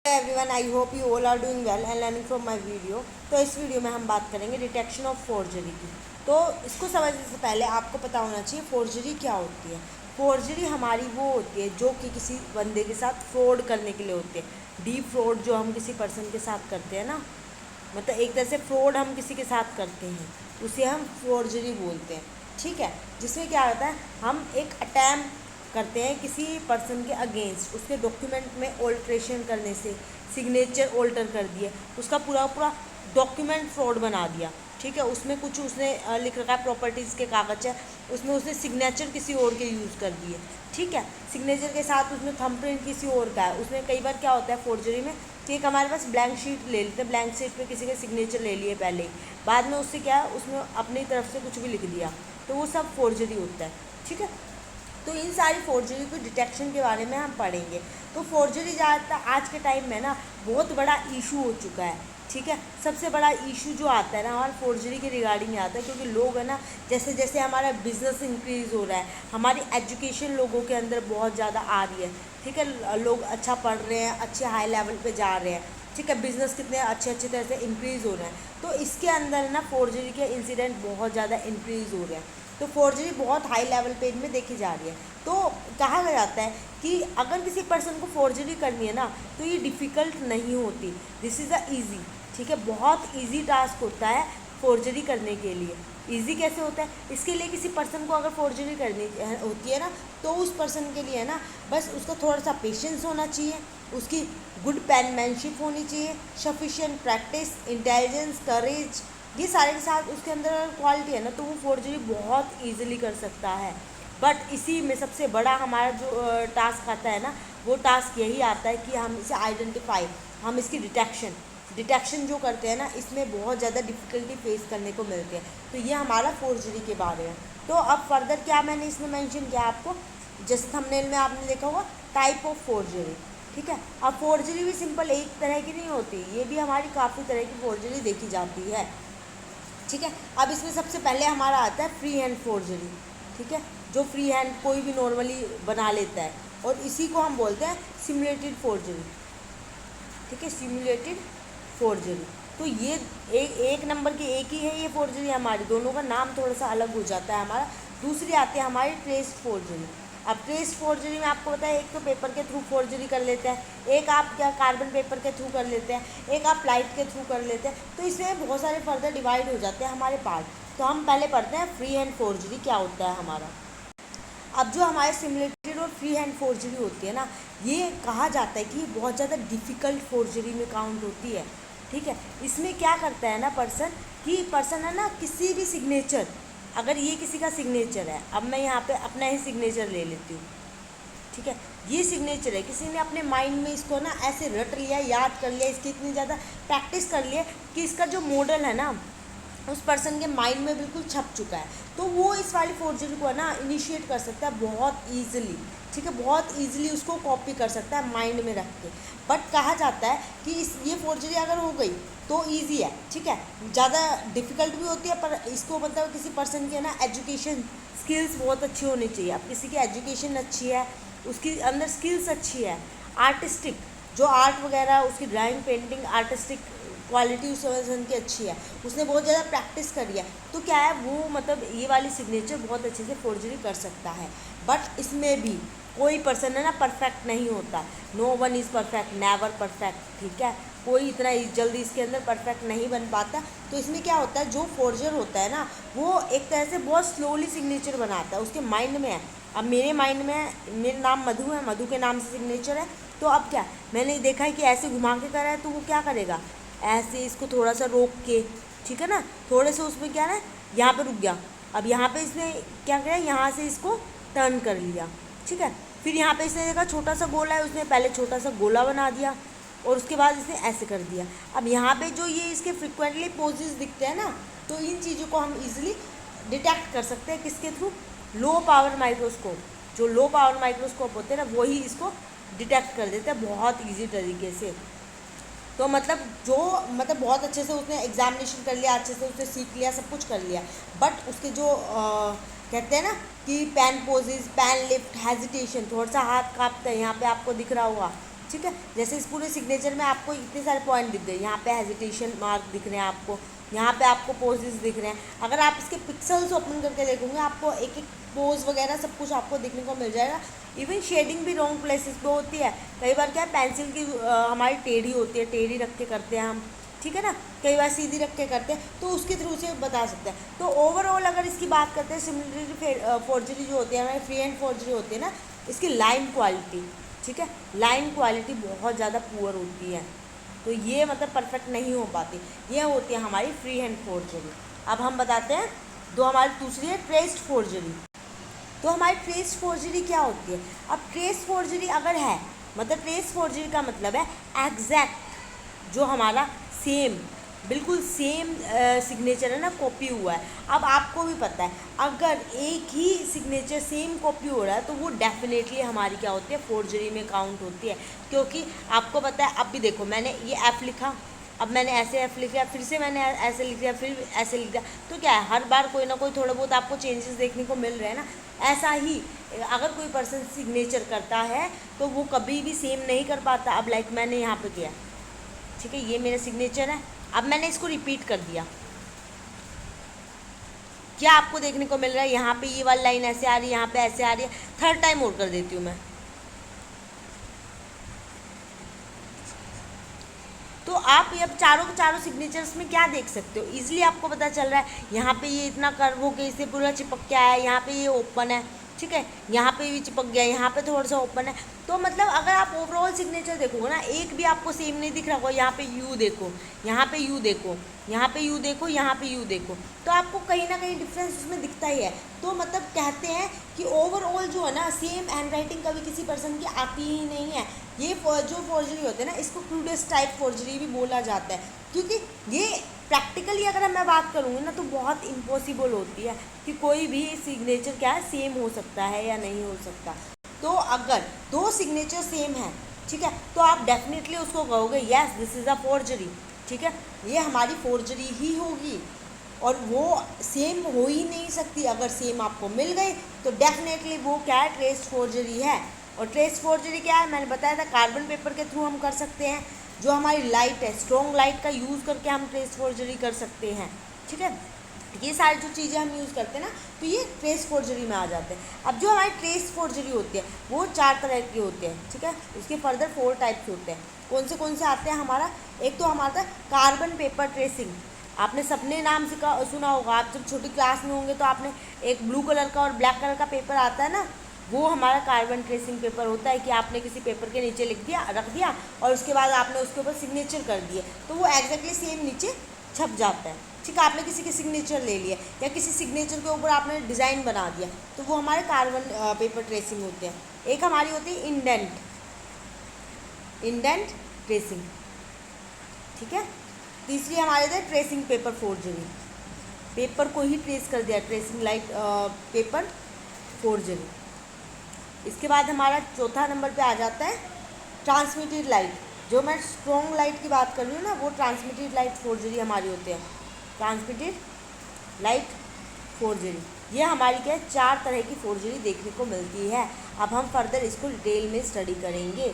Everyone, I hope you all are doing well and learning from my video. तो इस video में हम बात करेंगे डिटेक्शन ऑफ फोर्जरी की। तो इसको समझने से पहले आपको पता होना चाहिए फोर्जरी क्या होती है। फोर्जरी हमारी वो होती है जो कि किसी बंदे के साथ फ्रॉड करने के लिए होती है। डीप फ्रॉड जो हम किसी पर्सन के साथ करते हैं ना, मतलब एक तरह से फ्रॉड हम किसी के साथ करते हैं, उसे हम फोर्जरी बोलते हैं। ठीक है, जिसमें क्या होता है, हम एक अटैम्प्ट करते हैं किसी पर्सन के अगेंस्ट, उसके डॉक्यूमेंट में ऑल्ट्रेशन करने से, सिग्नेचर ऑल्टर कर दिए, उसका पूरा पूरा डॉक्यूमेंट फ्रॉड बना दिया। ठीक है, उसमें कुछ उसने लिख रखा है, प्रॉपर्टीज़ के कागज़ है, उसमें उसने सिग्नेचर किसी और के यूज़ कर दिए। ठीक है, सिग्नेचर के साथ उसमें थंबप्रिंट किसी और का है। उसमें कई बार क्या होता है फोर्जरी में कि एक हमारे पास ब्लैंक शीट ले लेते हैं, ब्लैंक शीट पे किसी के सिग्नेचर ले लिए पहले ही, बाद में उससे क्या है, उसमें अपनी तरफ से कुछ भी लिख दिया, तो वो सब फोर्जरी होता है। ठीक है, तो इन सारी फोर्जरी को डिटेक्शन के बारे में हम पढ़ेंगे। तो फोर्जरी ज़्यादातर आज के टाइम में ना बहुत बड़ा इशू हो चुका है। ठीक है, सबसे बड़ा इशू जो आता है ना हमारा फोर्जरी के रिगार्डिंग आता है, क्योंकि लोग है ना, जैसे जैसे हमारा बिजनेस इंक्रीज़ हो रहा है, हमारी एजुकेशन लोगों के अंदर बहुत ज़्यादा आ रही है। ठीक है, लोग अच्छा पढ़ रहे हैं, अच्छे हाई लेवल पे जा रहे हैं। ठीक है, बिज़नेस कितने अच्छे अच्छे तरह से इंक्रीज़ हो रहे हैं, तो इसके अंदर ना फोर्जरी के इंसिडेंट बहुत ज़्यादा इंक्रीज़ हो रहे हैं। तो फोर्जरी बहुत हाई लेवल पे इनमें देखी जा रही है। तो कहा जाता है कि अगर किसी पर्सन को फोर्जरी करनी है ना, तो ये डिफ़िकल्ट नहीं होती, दिस इज़ अ ईजी। ठीक है, बहुत ईजी टास्क होता है फोर्जरी करने के लिए। ईजी कैसे होता है, इसके लिए किसी पर्सन को अगर फोर्जरी करनी होती है ना, तो उस पर्सन के लिए है ना, बस उसका थोड़ा सा पेशेंस होना चाहिए, उसकी गुड पेनमैनशिप होनी चाहिए, सफिशिएंट प्रैक्टिस, इंटेलिजेंस, करेज, ये सारे के साथ उसके अंदर क्वालिटी है ना, तो वो फोर्जरी बहुत ईजिली कर सकता है। बट इसी में सबसे बड़ा हमारा जो टास्क आता है ना, वो टास्क यही आता है कि हम इसे आइडेंटिफाई, हम इसकी डिटेक्शन जो करते हैं ना, इसमें बहुत ज़्यादा डिफ़िकल्टी फेस करने को मिलती है। तो ये हमारा फोर्जरी के बारे में। तो अब फर्दर क्या मैंने इसमें मेंशन किया आपको, जैसे थंबनेल में आपने देखा होगा, टाइप ऑफ फोर्जरी। ठीक है, अब फोर्जरी भी सिंपल एक तरह की नहीं होती, ये भी हमारी काफ़ी तरह की फोर्जरी देखी जाती है। ठीक है, अब इसमें सबसे पहले हमारा आता है फ्री हैंड फोर्जरी। ठीक है, जो फ्री हैंड कोई भी नॉर्मली बना लेता है, और इसी को हम बोलते हैं सिमुलेटेड फोर्जरी। ठीक है, सिमुलेटेड फोर्जरी। तो ये एक नंबर की एक ही है ये फोर्जरी हमारी, दोनों का नाम थोड़ा सा अलग हो जाता है हमारा। दूसरी आती है हमारी ट्रेस्ड फोर्जरी। अब ट्रेस्ड फोर्जरी में आपको पता है, एक तो पेपर के थ्रू फोर्जरी कर लेते हैं, एक आप क्या कार्बन पेपर के थ्रू कर लेते हैं, एक आप लाइट के थ्रू कर लेते हैं। तो इसमें बहुत सारे फर्दर डिवाइड हो जाते हैं हमारे पार्ट। तो हम पहले पढ़ते हैं फ्री हैंड फोर्जरी क्या होता है हमारा। अब जो हमारे सिमुलेटेड और फ्री हैंड फोर्जरी होती है ना, ये कहा जाता है कि बहुत ज़्यादा डिफ़िकल्ट फोर्जरी में काउंट होती है। ठीक है, इसमें क्या करता है ना पर्सन है ना, किसी भी सिग्नेचर, अगर ये किसी का सिग्नेचर है, अब मैं यहाँ पे अपना ही सिग्नेचर ले लेती हूँ। ठीक है, ये सिग्नेचर है, किसी ने अपने माइंड में इसको ना ऐसे रट लिया, याद कर लिया, इसकी इतनी ज़्यादा प्रैक्टिस कर लिया कि इसका जो मॉडल है ना, उस पर्सन के माइंड में बिल्कुल छप चुका है। तो वो इस वाली फोर्जरी को ना इनिशिएट कर सकता है बहुत ईजिली। ठीक है, बहुत ईजिली उसको कॉपी कर सकता है माइंड में रख के। बट कहा जाता है कि ये फोर्जरी अगर हो गई तो ईजी है। ठीक है, ज़्यादा डिफ़िकल्ट भी होती है, पर इसको मतलब किसी पर्सन के ना एजुकेशन स्किल्स बहुत अच्छी होनी चाहिए। अब किसी की एजुकेशन अच्छी है, उसकी अंदर स्किल्स अच्छी है, आर्टिस्टिक जो आर्ट वगैरह, उसकी ड्राइंग, पेंटिंग, आर्टिस्टिक क्वालिटी उस पर्सन की अच्छी है, उसने बहुत ज़्यादा प्रैक्टिस करी है, तो क्या है वो मतलब ये वाली सिग्नेचर बहुत अच्छे से फोर्जरी कर सकता है। बट इसमें भी कोई पर्सन है ना परफेक्ट नहीं होता, no one is perfect, never perfect. ठीक है, कोई इतना जल्दी इसके अंदर परफेक्ट नहीं बन पाता। तो इसमें क्या होता है, जो फोर्जर होता है ना, वो एक तरह से बहुत स्लोली सिग्नेचर बनाता है, उसके माइंड में है। अब मेरे माइंड में है, मेरा नाम मधु है, मधु के नाम से सिग्नेचर है, तो अब क्या, मैंने देखा है कि ऐसे घुमा के करा है, तो वो क्या करेगा, ऐसे इसको थोड़ा सा रोक के, ठीक है ना, थोड़े से उसमें क्या है, यहाँ पे रुक गया, अब यहाँ पे इसने क्या किया, यहाँ से इसको टर्न कर लिया। ठीक है, फिर यहाँ पे इसने देखा छोटा सा गोला है, उसने पहले छोटा सा गोला बना दिया, और उसके बाद इसने ऐसे कर दिया। अब यहाँ पे जो ये इसके फ्रिक्वेंटली पोजेस दिखते हैं ना, तो इन चीज़ों को हम इजीली डिटेक्ट कर सकते हैं किसके थ्रू, लो पावर माइक्रोस्कोप। जो लो पावर माइक्रोस्कोप होते हैं ना, वही इसको डिटेक्ट कर देते हैं बहुत ईजी तरीके से। तो मतलब जो मतलब बहुत अच्छे से उसने एग्जामिनेशन कर लिया, अच्छे से उसने सीख लिया, सब कुछ कर लिया, बट उसके जो कहते हैं ना कि pen pauses, pen lift, hesitation, थोड़ा सा हाथ कांपता है, यहाँ पे आपको दिख रहा होगा, ठीक है। जैसे इस पूरे सिग्नेचर में आपको इतने सारे पॉइंट दिख गए, यहाँ पे हेजिटेशन मार्क दिख रहे हैं आपको, यहाँ पे आपको पोजेस दिख रहे हैं। अगर आप इसके पिक्सल्स ओपन करके देखोगे आपको एक एक पोज वगैरह सब कुछ आपको देखने को मिल जाएगा। इवन शेडिंग भी रॉन्ग प्लेसेस पे होती है। कई बार क्या है, पेंसिल की हमारी टेढ़ी होती है, टेढ़ी रख के करते हैं हम, ठीक है ना, कई बार सीधी रख के करते हैं, तो उसके थ्रू से बता सकते हैं। तो ओवरऑल अगर इसकी बात करते हैं, सिमिलरिटी फोर्जरी जो होती है हमारी फ्री हैंड फोर्जरी होती है ना, इसकी लाइन क्वालिटी, ठीक है, लाइन क्वालिटी बहुत ज़्यादा पुअर होती है, तो ये मतलब परफेक्ट नहीं हो पाती। ये होती है हमारी फ्री हैंड फोर्जरी। अब हम बताते हैं दो हमारी दूसरी है ट्रेस्ड फोर्जरी। तो हमारी ट्रेस्ड फोर्जरी क्या होती है? अब ट्रेस फोर्जरी अगर है, मतलब ट्रेस फोर्जरी का मतलब है एग्जैक्ट जो हमारा सेम, बिल्कुल सेम सिग्नेचर है ना, कॉपी हुआ है। अब आपको भी पता है अगर एक ही सिग्नेचर सेम कॉपी हो रहा है तो वो डेफिनेटली हमारी क्या होती है, फोर्जरी में काउंट होती है। क्योंकि आपको पता है, अब भी देखो मैंने ये एफ़ लिखा, अब मैंने ऐसे एफ़ लिख दिया, फिर से मैंने ऐसे लिख दिया, फिर ऐसे लिख दिया, तो क्या है, हर बार कोई ना कोई थोड़ा बहुत आपको चेंजेस देखने को मिल रहे हैं ना। ऐसा ही अगर कोई पर्सन सिग्नेचर करता है तो वो कभी भी सेम नहीं कर पाता। अब लाइक मैंने यहाँ पे किया, ठीक है, ये मेरा सिग्नेचर है, अब मैंने इसको रिपीट कर दिया, क्या आपको देखने को मिल रहा है, यहाँ पे ये वाली लाइन ऐसे आ रही है, यहाँ पे ऐसे आ रही है। थर्ड टाइम और कर देती हूँ मैं, तो आप ये अब चारों के चारों सिग्नेचर्स में क्या देख सकते हो, इजीली आपको पता चल रहा है। यहाँ पे ये इतना कर्व हो के इसे पूरा चिपक के आया है, यहाँ पे ये ओपन है, ठीक है, यहाँ पे भी चिपक गया, यहाँ पे थोड़ा सा ओपन है। तो मतलब अगर आप ओवरऑल सिग्नेचर देखोगे ना, एक भी आपको सेम नहीं दिख रहा होगा। यहाँ पे यू देखो, यहाँ पे यू देखो, यहाँ पे यू देखो, यहाँ पे यू देखो, तो आपको कहीं ना कहीं डिफरेंस उसमें दिखता ही है। तो मतलब कहते हैं कि ओवरऑल जो है ना, सेम हैंड राइटिंग कभी किसी पर्सन की आती ही नहीं है। ये जो फोर्जरी होते हैं ना, इसको क्रूडेस्ट टाइप फोर्जरी भी बोला जाता है, क्योंकि ये प्रैक्टिकली अगर मैं बात करूँगी ना तो बहुत इम्पॉसिबल होती है कि कोई भी सिग्नेचर क्या है, सेम हो सकता है या नहीं हो सकता। तो अगर दो सिग्नेचर सेम है, ठीक है, तो आप डेफिनेटली उसको कहोगे yes this is a forgery, ठीक है, ये हमारी फोर्जरी ही होगी, और वो सेम हो ही नहीं सकती। अगर सेम आपको मिल गई तो डेफिनेटली वो क्या है, ट्रेस फोर्जरी है। और ट्रेस फोर्जरी क्या है, मैंने बताया था, कार्बन पेपर के थ्रू हम कर सकते हैं। जो हमारी लाइट है, स्ट्रॉन्ग लाइट का यूज़ करके हम ट्रेस फोर्जरी कर सकते हैं, ठीक है। ये सारी जो चीज़ें हम यूज़ करते हैं ना, तो ये ट्रेस फोर्जरी में आ जाते हैं। अब जो हमारी ट्रेस फोर्जरी होती है वो 4 तरह की होती है, ठीक है, उसके फर्दर 4 टाइप्स होते हैं। कौन से आते हैं हमारा, एक तो हमारा था कार्बन पेपर ट्रेसिंग। आपने सबने नाम सुना होगा, आप जब छोटी क्लास में होंगे तो आपने एक ब्लू कलर का और ब्लैक कलर का पेपर आता है ना, वो हमारा कार्बन ट्रेसिंग पेपर होता है। कि आपने किसी पेपर के नीचे लिख दिया, रख दिया, और उसके बाद आपने उसके ऊपर सिग्नेचर कर दिए, तो वो एग्जैक्टली सेम नीचे छप जाता है, ठीक है। आपने किसी के सिग्नेचर ले लिया या किसी सिग्नेचर के ऊपर आपने डिज़ाइन बना दिया, तो वो हमारे कार्बन पेपर ट्रेसिंग होते हैं। एक हमारी होती है इंडेंट ट्रेसिंग, ठीक है। तीसरी हमारे थे ट्रेसिंग पेपर फोर्जरी, पेपर को ही ट्रेस कर दिया, ट्रेसिंग लाइट पेपर फोर्जरी। इसके बाद हमारा चौथा नंबर पे आ जाता है ट्रांसमिटेड लाइट। जो मैं स्ट्रॉन्ग लाइट की बात कर रही हूँ ना, वो ट्रांसमिटेड लाइट फोर्जरी हमारी होती है, ट्रांसमिटेड लाइट फोर्जरी। ये हमारी क्या है, 4 तरह की फोर्जरी देखने को मिलती है। अब हम फर्दर इसको डिटेल में स्टडी करेंगे।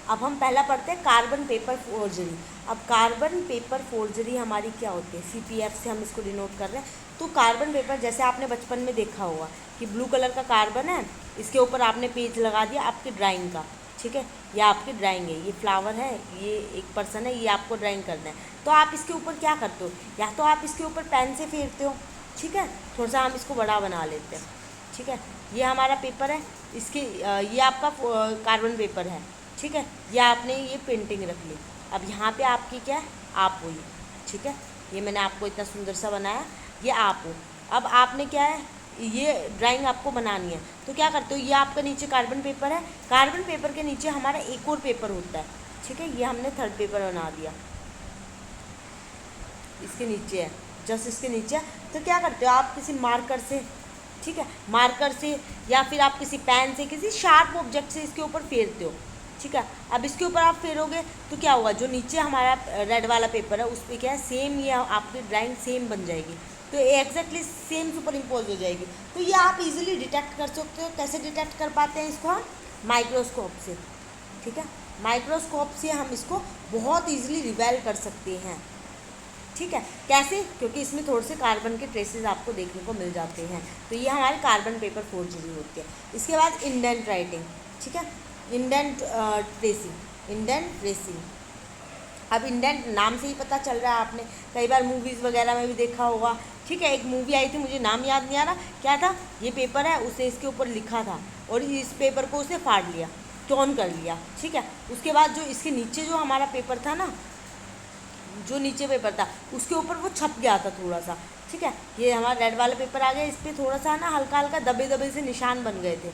अब हम पहला पढ़ते हैं कार्बन पेपर फोर्जरी। अब कार्बन पेपर फोर्जरी हमारी क्या होती है, CPF से हम इसको डिनोट कर रहे हैं। तो कार्बन पेपर, जैसे आपने बचपन में देखा होगा कि ब्लू कलर का कार्बन है, इसके ऊपर आपने पेज लगा दिया आपकी ड्राइंग का, ठीक है, या आपकी ड्राइंग है, ये फ्लावर है, ये एक पर्सन है, ये आपको ड्राइंग करना है। तो आप इसके ऊपर क्या करते हो, या तो आप इसके ऊपर पेन से फेरते हो, ठीक है, थोड़ा सा हम इसको बड़ा बना लेते हैं, ठीक है। ये हमारा पेपर है, इसके ये आपका कार्बन पेपर है, ठीक है, या आपने ये पेंटिंग रख ली। अब यहाँ पे आपकी क्या है, आप हो ये, ठीक है, ये मैंने आपको इतना सुंदर सा बनाया, ये आप हो। अब आपने क्या है, ये ड्राइंग आपको बनानी है, तो क्या करते हो, ये आपका नीचे कार्बन पेपर है, कार्बन पेपर के नीचे हमारा एक और पेपर होता है, ठीक है, ये हमने थर्ड पेपर बना दिया, इसके नीचे है, जस्ट इसके नीचे है। तो क्या करते हो आप, किसी मार्कर से, ठीक है, मार्कर से या फिर आप किसी पेन से, किसी शार्प ऑब्जेक्ट से इसके ऊपर फेरते हो, ठीक है। अब इसके ऊपर आप फेरोगे तो क्या होगा, जो नीचे हमारा रेड वाला पेपर है उस पर क्या है, सेम ये आपकी ड्राइंग सेम बन जाएगी, तो एग्जैक्टली सेम सुपर इम्पोज हो जाएगी। तो ये आप इजीली डिटेक्ट कर सकते हो। कैसे डिटेक्ट कर पाते हैं इसको हम, माइक्रोस्कोप से। ठीक है, माइक्रोस्कोप से हम इसको बहुत ईजिली रिवेल कर सकते हैं। ठीक है, कैसे? क्योंकि इसमें थोड़े से कार्बन के ट्रेसेस आपको देखने को मिल जाते हैं। तो ये हमारे कार्बन पेपर फोर्जरी होती है। इसके बाद इंडेंट राइटिंग, ठीक है, इंडेंट ट्रेसिंग, इंडेंट ट्रेसिंग। अब इंडेंट नाम से ही पता चल रहा है, आपने कई बार मूवीज़ वगैरह में भी देखा होगा। ठीक है, एक मूवी आई थी, मुझे नाम याद नहीं आ रहा, क्या था, ये पेपर है, उसे इसके ऊपर लिखा था और इस पेपर को उसने फाड़ लिया, टॉर्न कर लिया। ठीक है, उसके बाद जो इसके नीचे जो हमारा पेपर था ना, जो नीचे पेपर था उसके ऊपर वो छप गया था थोड़ा सा। ठीक है, ये हमारा रेड वाला पेपर आ गया, इस पर थोड़ा सा ना हल्का हल्का दबे दबे से निशान बन गए थे।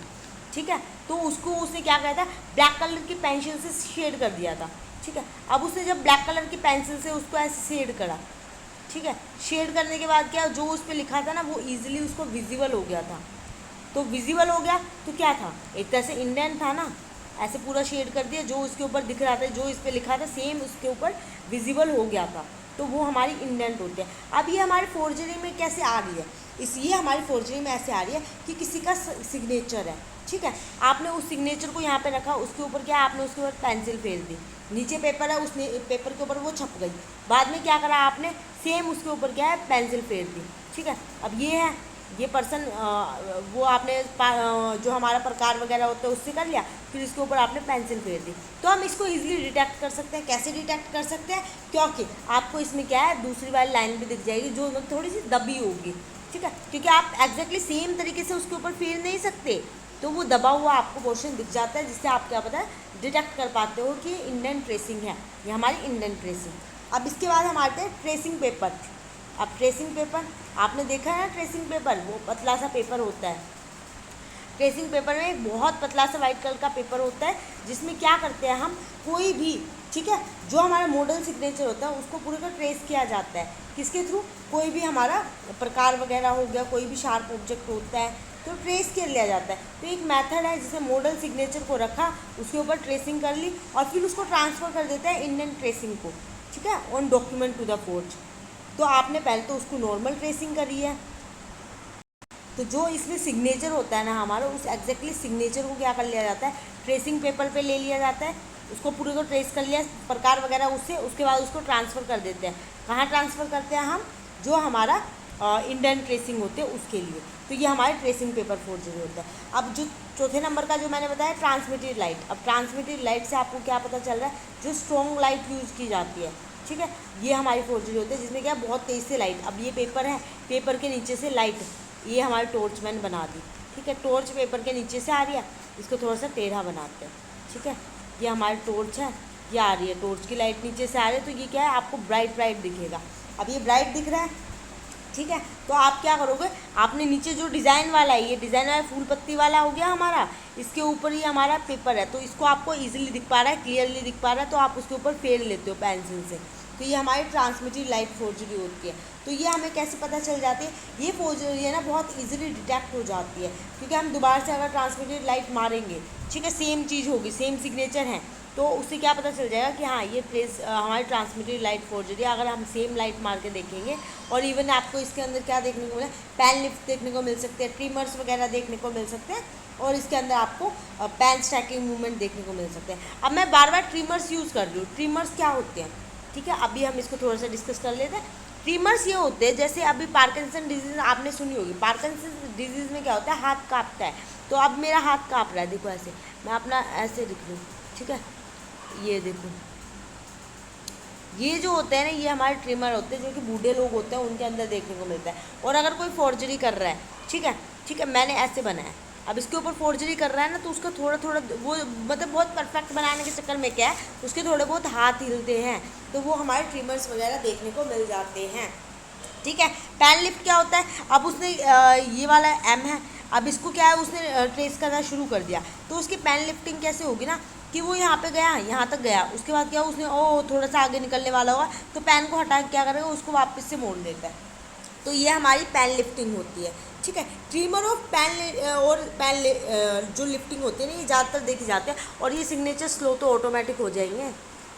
ठीक है, तो उसको उसने क्या किया था, ब्लैक कलर की पेंसिल से शेड कर दिया था। ठीक है, अब उसने जब ब्लैक कलर की पेंसिल से उसको ऐसे शेड करा, ठीक है, शेड करने के बाद क्या, जो उस पर लिखा था ना वो ईजिली उसको विजिबल हो गया था। तो विजिबल हो गया तो क्या था, एक तरह से इंडेंट था ना, ऐसे पूरा शेड कर दिया, जो उसके ऊपर दिख रहा था, जो इस पर लिखा था सेम उसके ऊपर विजिबल हो गया था, तो वो हमारी इंडेंट होती है। अब ये हमारी फोर्जरी में कैसे आ रही है, ये हमारी फोर्जरी में ऐसे आ रही है कि किसी का सिग्नेचर है। ठीक है, आपने उस सिग्नेचर को यहाँ पे रखा, उसके ऊपर क्या, आपने उसके ऊपर पेंसिल फेर दी, नीचे पेपर है, उसने पेपर के ऊपर वो छप गई, बाद में क्या करा आपने, सेम उसके ऊपर क्या है, पेंसिल फेर दी। ठीक है, अब ये है, ये पर्सन वो आपने जो हमारा प्रकार वगैरह होता है उससे कर लिया, फिर इसके ऊपर आपने पेंसिल फेर दी। तो हम इसको इजीली डिटेक्ट कर सकते हैं। कैसे डिटेक्ट कर सकते हैं, क्योंकि आपको इसमें क्या है, दूसरी वाली लाइन भी दिख जाएगी जो थोड़ी सी दबी होगी। ठीक है, क्योंकि आप एग्जैक्टली सेम तरीके से उसके ऊपर फेर नहीं सकते, तो वो दबा हुआ आपको पोर्शन दिख जाता है, जिससे आप क्या पता है डिटेक्ट कर पाते हो कि इंडेंट ट्रेसिंग है, ये हमारी इंडेंट ट्रेसिंग। अब इसके बाद हम आते हैं ट्रेसिंग पेपर। अब ट्रेसिंग पेपर आपने देखा है ना, ट्रेसिंग पेपर वो पतला सा पेपर होता है। ट्रेसिंग पेपर में एक बहुत पतला सा वाइट कलर का पेपर होता है, जिसमें क्या करते हैं हम, कोई भी, ठीक है, जो हमारा मॉडल सिग्नेचर होता है उसको पूरे का ट्रेस किया जाता है। किसके थ्रू, कोई भी हमारा प्रकार वगैरह हो गया, कोई भी शार्प ऑब्जेक्ट होता है तो ट्रेस कर लिया जाता है। तो एक मेथड है जिसे मॉडल सिग्नेचर को रखा, उसके ऊपर ट्रेसिंग कर ली और फिर उसको ट्रांसफ़र कर देते हैं इंडेंट ट्रेसिंग को। ठीक है, on document to the forge. तो आपने पहले तो उसको नॉर्मल ट्रेसिंग करी है, तो जो इसमें सिग्नेचर होता है ना हमारा, उस एग्जैक्टली सिग्नेचर को क्या कर लिया जाता है, ट्रेसिंग पेपर पे ले लिया जाता है, उसको पूरे को ट्रेस कर लिया प्रकार वगैरह उससे, उसके बाद उसको ट्रांसफ़र कर देते हैं। कहाँ ट्रांसफ़र करते हैं हम, जो हमारा इंडेंट ट्रेसिंग होते हैं उसके लिए। तो ये हमारे ट्रेसिंग पेपर फोर्जरी होता है। अब जो चौथे नंबर का जो मैंने बताया, ट्रांसमिटेड लाइट। अब ट्रांसमिटेड लाइट से आपको क्या पता चल रहा है, जो स्ट्रॉन्ग लाइट यूज़ की जाती है। ठीक है, ये हमारी फोर्जरी होती है, जिसमें क्या बहुत तेज़ से लाइट। अब ये पेपर है, पेपर के नीचे से लाइट, ये हमारी टॉर्च मैंने बना दी। ठीक है, टॉर्च पेपर के नीचे से आ रही है, इसको थोड़ा सा टेढ़ा बनाते हैं। ठीक है, ये हमारी टॉर्च है, ये आ रही है, टॉर्च की लाइट नीचे से आ रही है, तो ये क्या है, आपको ब्राइट ब्राइट दिखेगा। अब ये ब्राइट दिख रहा है, ठीक है, तो आप क्या करोगे, आपने नीचे जो डिज़ाइन वाला है, ये डिज़ाइन वाला फूल पत्ती वाला हो गया हमारा, इसके ऊपर ही हमारा पेपर है, तो इसको आपको इजीली दिख पा रहा है, क्लियरली दिख पा रहा है, तो आप उसके ऊपर फेर लेते हो पेंसिल से। तो ये हमारी ट्रांसमिटेड लाइट फोर्जरी होती है। तो ये हमें कैसे पता चल जाती है, ये फोर्जरी है ना बहुत इजीली डिटेक्ट हो जाती है, क्योंकि हम दोबारा से अगर ट्रांसमिटेड लाइट मारेंगे, ठीक है, सेम चीज़ होगी, सेम सिग्नेचर है, तो उससे क्या पता चल जाएगा कि हाँ ये ट्रेस हमारी ट्रांसमिटेड लाइट फोर्जरी। अगर हम सेम लाइट मार के देखेंगे, और इवन आपको इसके अंदर क्या देखने को मिले, पेन लिफ्ट देखने को मिल सकते हैं, ट्रिमर्स वगैरह देखने को मिल सकते हैं, और इसके अंदर आपको पेन स्टैकिंग मूवमेंट देखने को मिल सकते हैं। अब मैं बार बार ट्रिमर्स यूज़ कर रही हूँ, ट्रिमर्स क्या होते हैं, ठीक है, अभी हम इसको थोड़ा सा डिस्कस कर लेते हैं। ट्रिमर्स ये होते हैं, जैसे अभी पार्किंसन डिजीज़ आपने सुनी होगी, पार्किंसन डिजीज़ में क्या होता है, हाथ कांपता है। तो अब मेरा हाथ काँप रहा है, देखो ऐसे, मैं अपना ऐसे दिख लूँ, ठीक है, ये देखो, ये जो होते हैं ना, ये हमारे ट्रिमर होते हैं, जो कि बूढ़े लोग होते हैं उनके अंदर देखने को मिलता है। और अगर कोई फोर्जरी कर रहा है, ठीक है, ठीक है, मैंने ऐसे बनाया, अब इसके ऊपर फोर्जरी कर रहा है ना, तो उसका थोड़ा थोड़ा वो मतलब बहुत परफेक्ट बनाने के चक्कर में क्या है, उसके थोड़े बहुत हाथ हिलते हैं, तो वो हमारे ट्रिमर्स वगैरह देखने को मिल जाते हैं। ठीक है, पेन लिफ्ट क्या होता है, अब उसने ये वाला एम है, अब इसको क्या है, उसने ट्रेस करना शुरू कर दिया, तो उसकी पेन लिफ्टिंग कैसे होगी ना, कि वो यहाँ पे गया, यहाँ तक गया, उसके बाद क्या उसने थोड़ा सा आगे निकलने वाला होगा, तो पेन को हटा के क्या करेगा, उसको वापस से मोड़ देता है। तो ये हमारी पेन लिफ्टिंग होती है। ठीक है, ट्रिमर ऑफ पेन और पेन जो लिफ्टिंग होती है ना, ये ज़्यादातर देखे जाते हैं, और ये सिग्नेचर स्लो तो ऑटोमेटिक हो जाएंगे,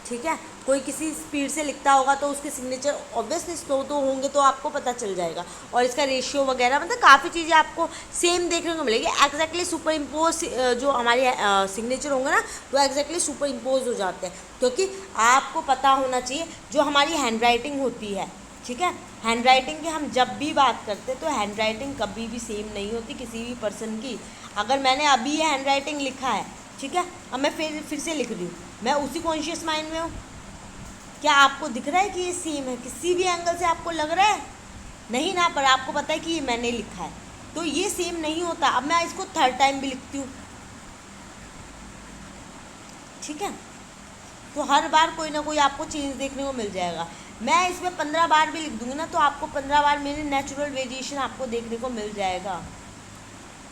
ठीक है। कोई किसी स्पीड से लिखता होगा तो उसके सिग्नेचर ऑब्वियसली स्लो तो होंगे, तो आपको पता चल जाएगा। और इसका रेशियो वगैरह मतलब काफ़ी चीज़ें आपको सेम देखने को मिलेगी। एग्जैक्टली सुपर इम्पोज जो हमारे सिग्नेचर होंगे ना, वो एग्जैक्टली सुपर इम्पोज हो जाते हैं, क्योंकि आपको पता होना चाहिए जो हमारी हैंड राइटिंग होती है, ठीक है। हैंड राइटिंग की हम जब भी बात करते हैं तो हैंड राइटिंग कभी भी सेम नहीं होती किसी भी पर्सन की। अगर मैंने अभी ये हैंड राइटिंग लिखा है, ठीक है, अब मैं फिर से लिख रही हूँ, मैं उसी कॉन्शियस माइंड में हूँ। क्या आपको दिख रहा है कि ये सेम है? किसी भी एंगल से आपको लग रहा है? नहीं ना, पर आपको पता है कि ये मैंने लिखा है, तो ये सेम नहीं होता। अब मैं इसको थर्ड टाइम भी लिखती हूँ, ठीक है, तो हर बार कोई ना कोई आपको चेंज देखने को मिल जाएगा। मैं इसमें 15 बार भी लिख दूँगी ना, तो आपको 15 बार मेरे नेचुरल वेरिएशन आपको देखने को मिल जाएगा,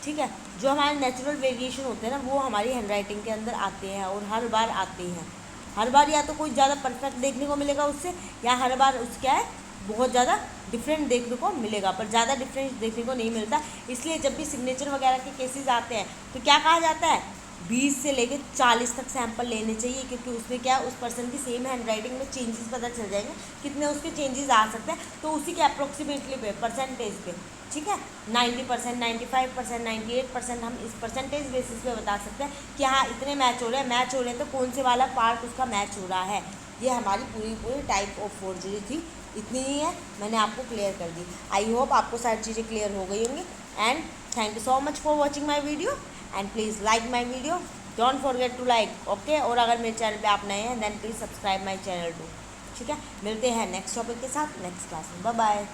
ठीक है। जो हमारे नेचुरल वेरिएशन होते हैं ना, वो हमारी हैंड राइटिंग के अंदर आते हैं और हर बार आते हैं। हर बार या तो कोई ज़्यादा परफेक्ट देखने को मिलेगा उससे, या हर बार उस क्या है बहुत ज़्यादा डिफरेंट देखने को मिलेगा, पर ज़्यादा डिफरेंस देखने को नहीं मिलता। इसलिए जब भी सिग्नेचर वगैरह के केसेस आते हैं तो क्या कहा जाता है, 20 से लेकर 40 तक सैंपल लेने चाहिए, क्योंकि उसमें क्या उस पर्सन की सेम हैंड राइटिंग में चेंजेस पता चल जाएंगे, कितने उसके चेंजेस आ सकते हैं। तो उसी के अप्रोक्सीमेटली पे परसेंटेज पे, ठीक है, 90%, 95%, 98% हम इस परसेंटेज बेसिस पे बता सकते हैं कि हाँ इतने मैच हो रहे हैं, तो कौन से वाला पार्ट उसका मैच हो रहा है। ये हमारी पूरी टाइप ऑफ फोर्जरी थी, इतनी ही है, मैंने आपको क्लियर कर दी। आई होप आपको सारी चीज़ें क्लियर हो गई होंगी। And thank you so much for watching my video, and please like my video, don't forget to like, okay. और अगर मेरे चैनल पे आप नए हैं then please subscribe my channel too, ठीक है। मिलते हैं नेक्स्ट टॉपिक के साथ नेक्स्ट क्लास में, बाय बाय।